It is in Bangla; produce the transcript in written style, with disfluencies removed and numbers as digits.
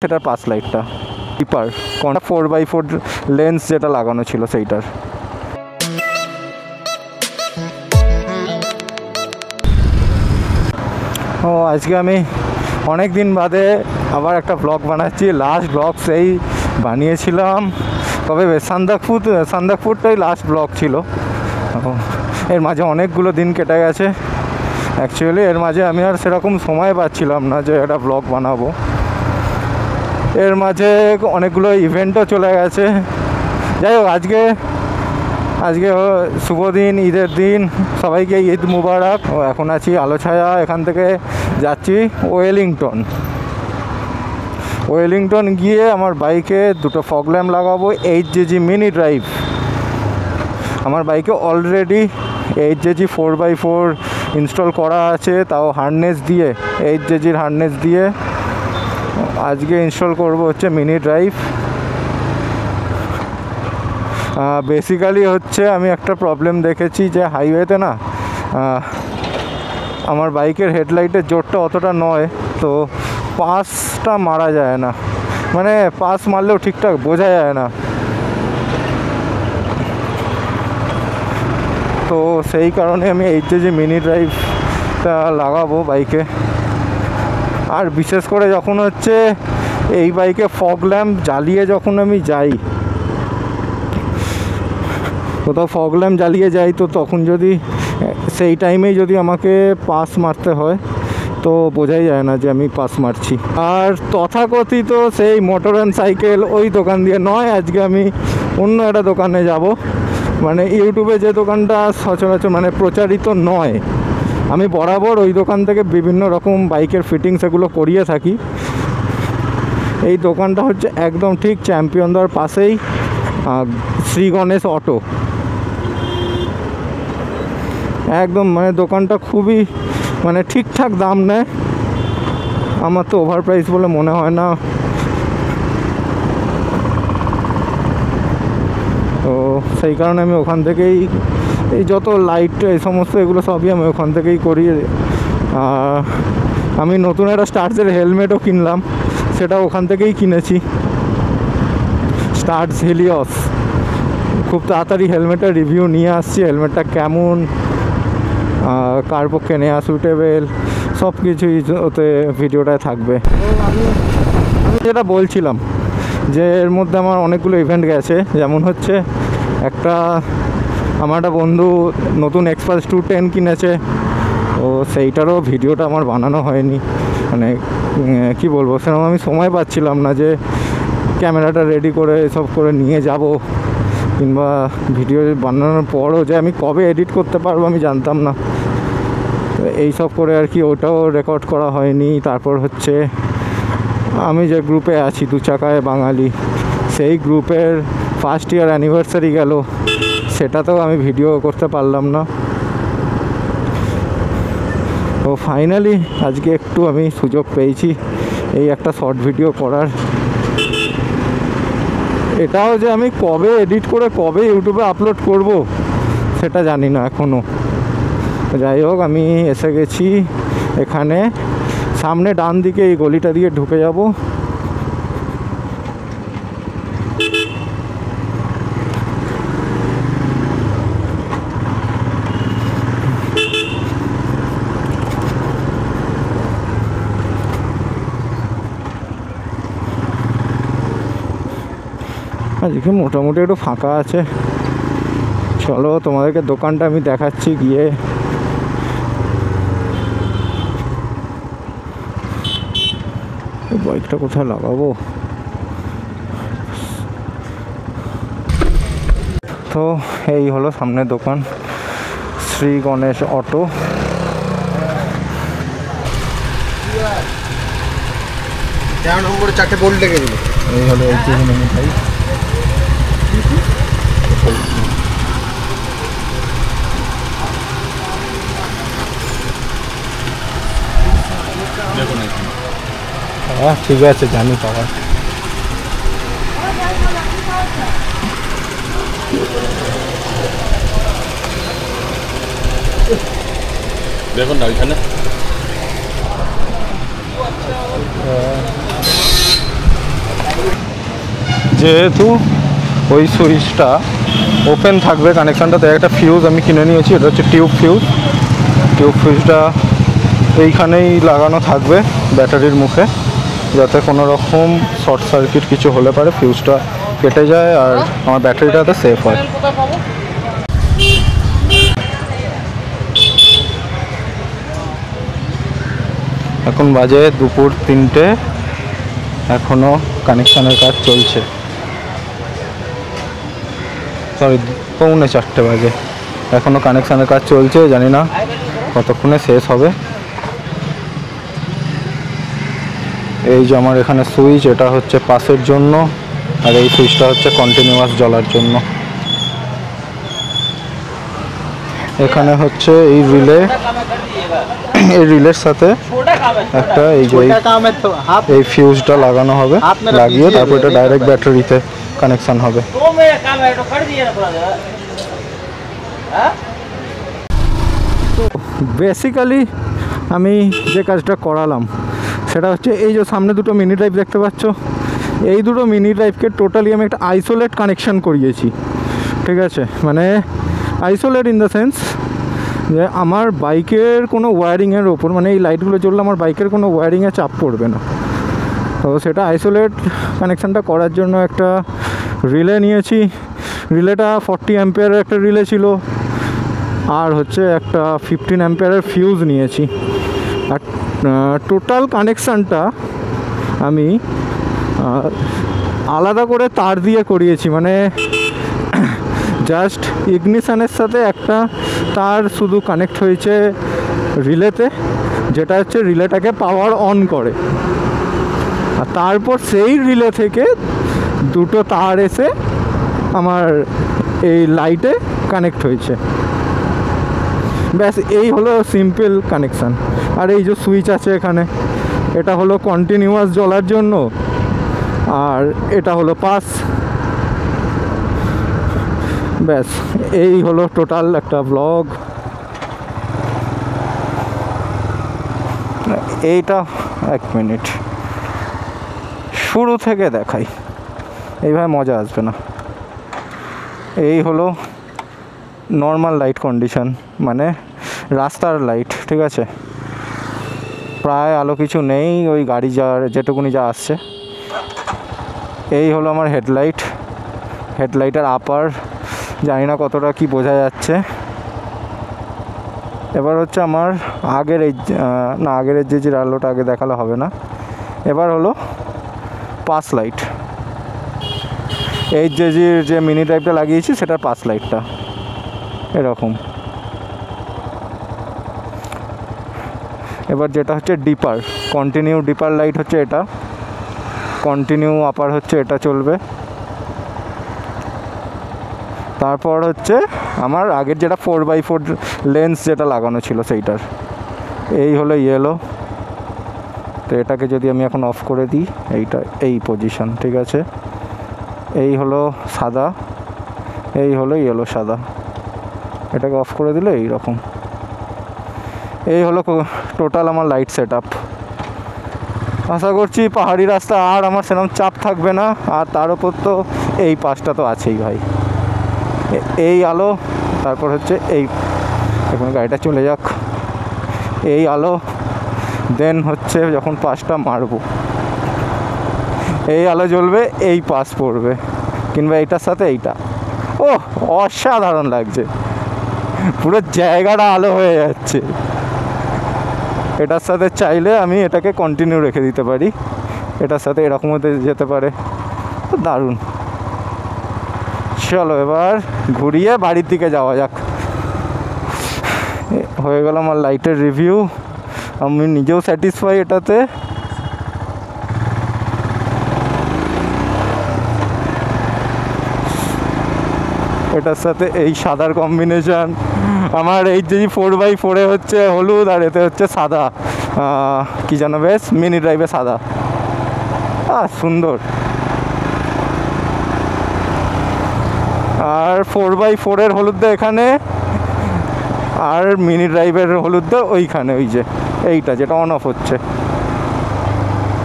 সেটার পাস লাইটটা কিপার কোনটা 4x4 লেন্স যেটা লাগানো ছিল সেইটার। ও আজকে আমি অনেক দিন বাদে আবার একটা ব্লগ বানাচ্ছি। লাস্ট ব্লগ সেই বানিয়েছিলাম তবে সান্দাকপুরটাই লাস্ট ব্লগ ছিল। এর মাঝে অনেকগুলো দিন কেটে গেছে। অ্যাকচুয়ালি এর মাঝে আমি আর সেরকম সময় পাচ্ছিলাম না যে একটা ব্লগ বানাবো। এর মাঝে অনেকগুলো ইভেন্টও চলে গেছে। যাই হোক আজকে শুভ দিন, ঈদের দিন, সবাইকে ঈদ মুবারক। এখন আছি আলোছায়া, এখান থেকে যাচ্ছি ওয়েলিংটন গিয়ে আমার বাইকে দুটো ফগ ল্যাম্প লাগাবো। 8GG mini drive. আমার বাইকে অলরেডি 8GG 4x4 ইনস্টল করা আছে, তাও হার্নেস দিয়ে 8GGর হার্নেস দিয়ে। আজকে ইনস্টল করব হচ্ছে মিনি ড্রাইভ। বেসিক্যালি হচ্ছে আমি একটা প্রবলেম দেখেছি যে হাইওয়েতে না আমার বাইকের হেডলাইটের জোরটা অতটা নয়, তো পাসটা মারা যায় না, মানে পাস মারলেও ঠিকঠাক বোঝা যায় না। তো সেই কারণে আমি 8GG মিনি ড্রাইভটা লাগাবো বাইকে। আর বিশেষ করে যখন হচ্ছে এই বাইকে ফগ ল্যাম্প জ্বালিয়ে যখন আমি যাই, কোথাও ফগ ল্যাম্প জ্বালিয়ে যাই, তো তখন যদি সেই টাইমেই যদি আমাকে পাস মারতে হয় তো বোঝাই যায় না যে আমি পাস মারছি। আর তথাকথিত সেই মোটর অ্যান্ড সাইকেল ওই দোকান দিয়ে নয়, আজকে আমি অন্য একটা দোকানে যাব। মানে ইউটিউবে যে দোকানটা সচরাচর মানে প্রচারিত নয়, আমি বরাবর ওই দোকান থেকে বিভিন্ন রকম বাইকের ফিটিংস এগুলো করিয়ে থাকি। এই দোকানটা হচ্ছে একদম ঠিক চ্যাম্পিয়নদার পাশেই শ্রী গণেশ অটো। একদম মানে দোকানটা খুবই মানে ঠিকঠাক দাম নেয়, আমার তো ওভার প্রাইস বলে মনে হয় না। তো সেই কারণে আমি ওখান থেকেই এই যত লাইট এই সমস্ত এগুলো সবই আমি ওখান থেকেই করি। আমি নতুন একটা স্টার্টসের হেলমেটও কিনলাম, সেটা ওখান থেকেই কিনেছি, স্টার্টস হেলিয়স। খুব তাড়াতাড়ি হেলমেটের রিভিউ নিয়ে আসছি, হেলমেটটা কেমন, কার পক্ষে নেওয়া সুটেবেল, সব কিছুই ওতে ভিডিওটায় থাকবে। আমি যেটা বলছিলাম যে এর মধ্যে আমার অনেকগুলো ইভেন্ট গেছে, যেমন হচ্ছে আমার একটা বন্ধু নতুন এক্সপালস 210 কিনেছে, তো সেইটারও ভিডিওটা আমার বানানো হয়নি। মানে কি বলবো, সেরকম আমি সময় পাচ্ছিলাম না যে ক্যামেরাটা রেডি করে এসব করে নিয়ে যাব, কিংবা ভিডিও বানানোর পরও যে আমি কবে এডিট করতে পারবো আমি জানতাম না। এই সব করে আর কি ওটাও রেকর্ড করা হয়নি। তারপর হচ্ছে আমি যে গ্রুপে আছি দু চাকায় বাঙালি, সেই গ্রুপের ফার্স্ট ইয়ার অ্যানিভার্সারি গেল, সেটাতেও আমি ভিডিও করতে পারলাম না। তো ফাইনালি আজকে একটু আমি সুযোগ পেয়েছি এই একটা শর্ট ভিডিও করার। এটাও যে আমি কবে এডিট করে কবে ইউটিউবে আপলোড করব সেটা জানি না এখনও। যাই হোক, আমি এসে গেছি এখানে, সামনে ডান দিকে এই গলিটা দিয়ে ঢুকে যাব। আজকে মোটামুটি একটু ফাঁকা আছে, চলো তোমাদেরকে দোকানটা আমি দেখাচ্ছি গিয়ে। বাইকটা কোথায় লাগাবো? তো এই হলো সামনের দোকান, শ্রী গণেশ অটো। নম্বরে 4টে বোল্ট লেগে দিল। এই হলো 8GG মিনি ড্রাইভ। হ্যাঁ ঠিক আছে, জানি পাওয়া। দেখুন না ওইখানে যেহেতু ওই সুইচটা ওপেন থাকবে কানেকশানটা, তাই একটা ফিউজ আমি কিনে নিয়েছি। এটা হচ্ছে টিউব ফিউজটা এইখানেই লাগানো থাকবে ব্যাটারির মুখে, যাতে কোনো রকম শর্ট সার্কিট কিছু হলে পারে ফিউজটা কেটে যায় আর আমার ব্যাটারিটাতে সেফ হয়। এখন বাজে দুপুর 3টে, এখনও কানেকশানের কাজ চলছে। সরি, 3:45 বাজে, এখনও কানেকশানের কাজ চলছে। জানি না কতক্ষণে শেষ হবে। এই যে আমার এখানে সুইচ, এটা হচ্ছে পাসের জন্য, আর এই সুইচটা হচ্ছে কন্টিনিউয়াস জ্বলার জন্য। এখানে হচ্ছে এই রিলের সাথে একটা এই ফিউজটা লাগানো হবে, লাগিয়ে তারপর এটা ডাইরেক্ট ব্যাটারিতে কানেকশন হবে। বেসিক্যালি আমি যে কাজটা করালাম সেটা হচ্ছে এই যে সামনে দুটো মিনি ড্রাইভ দেখতে পাচ্ছ, এই দুটো মিনি ড্রাইভকে টোটালি আমি একটা আইসোলেট কানেকশান করিয়েছি। ঠিক আছে, মানে আইসোলেট ইন দ্য সেন্স যে আমার বাইকের কোনো ওয়্যারিংয়ের ওপর, মানে এই লাইটগুলো জ্বললে আমার বাইকের কোনো ওয়্যারিংয়ে চাপ পড়বে না। তো সেটা আইসোলেট কানেকশানটা করার জন্য একটা রিলে নিয়েছি। রিলেটা 40 অ্যাম্পিয়ারের একটা রিলে ছিল, আর হচ্ছে একটা 15 অ্যাম্পিয়ারের ফিউজ নিয়েছি। আর টোটাল কানেকশানটা আমি আলাদা করে তার দিয়ে করিয়েছি, মানে জাস্ট ইগনিশনের সাথে একটা তার শুধু কানেক্ট হয়েছে রিলেতে, যেটা হচ্ছে রিলেটাকে পাওয়ার অন করে। আর তারপর সেই রিলে থেকে দুটো তার এসে আমার এই লাইটে কানেক্ট হয়েছে। ব্যাস, এই হলো সিম্পল কানেকশান। আর এই যে সুইচ আছে এখানে, এটা হলো কন্টিনিউয়াস জ্বলার জন্য, আর এটা হলো পাস। ব্যাস, এই হলো টোটাল একটা ব্লগ। এইটা 1 মিনিট শুরু থেকে দেখাই, এইভাবে মজা আসবে না। এই হলো নর্মাল লাইট কন্ডিশন, মানে রাস্তার লাইট। ঠিক আছে, প্রায় আলো কিছু নেই, ওই গাড়ি যেটুকুনি যা আসছে। এই হলো আমার হেডলাইটের আপার, জানি না কতটা কি বোঝা যাচ্ছে। এবার হচ্ছে আমার আগের যে আলোটা আগে দেখালে হবে না। এবার হলো পাস লাইট, এই যে মিনি ড্রাইভটা লাগিয়েছি সেটার পাস লাইটটা এরকম। এবার যেটা হচ্ছে কন্টিনিউ ডিপার লাইট হচ্ছে এটা, কন্টিনিউ আপার হচ্ছে এটা চলবে। তারপর হচ্ছে আমার আগের যেটা 4x4 লেন্স যেটা লাগানো ছিল সেইটার, এই হলো ইয়েলো। তো এটাকে যদি আমি এখন অফ করে দিই, এই পজিশন। ঠিক আছে, এই হলো সাদা, এই হলো ইয়েলো সাদা। এটাকে অফ করে দিলে এই রকম। এই হলো টোটাল আমার লাইট সেট আপ। আশা করছি পাহাড়ি রাস্তা আর আমার সেরকম চাপ থাকবে না। আর তার উপর তো এই পাশটা তো আছেই ভাই, এই আলো। তারপর হচ্ছে এখন গাড়িটা চলে যাক, এই আলো। দেন হচ্ছে যখন পাশটা মারবো, এই আলো জ্বলবে, এই পাশ পড়বে, কিংবা এইটার সাথে এইটা। ও অসাধারণ লাগছে, পুরো জায়গাটা আলো হয়ে যাচ্ছে। এটার সাথে চাইলে আমি এটাকে কন্টিনিউ রেখে দিতে পারি, এটার সাথে এরকম হতে যেতে পারে। দারুণ। চলো এবার ঘুরিয়ে বাড়ির দিকে যাওয়া যাক। হয়ে গেল আমার লাইটের রিভিউ, আমি নিজেও স্যাটিসফাই এটাতে। এটার সাথে এই সাদার কম্বিনেশান, আমার এই যে 4x4 হচ্ছে হলুদ, আর এতে হচ্ছে সাদা, কি যেন বেশ মিনি ড্রাইভে সাদা, সুন্দর। আর 4x4 হলুদটা এখানে, আর মিনি ড্রাইভের হলুদটা ওইখানে, ওই যে এইটা যেটা অন অফ হচ্ছে।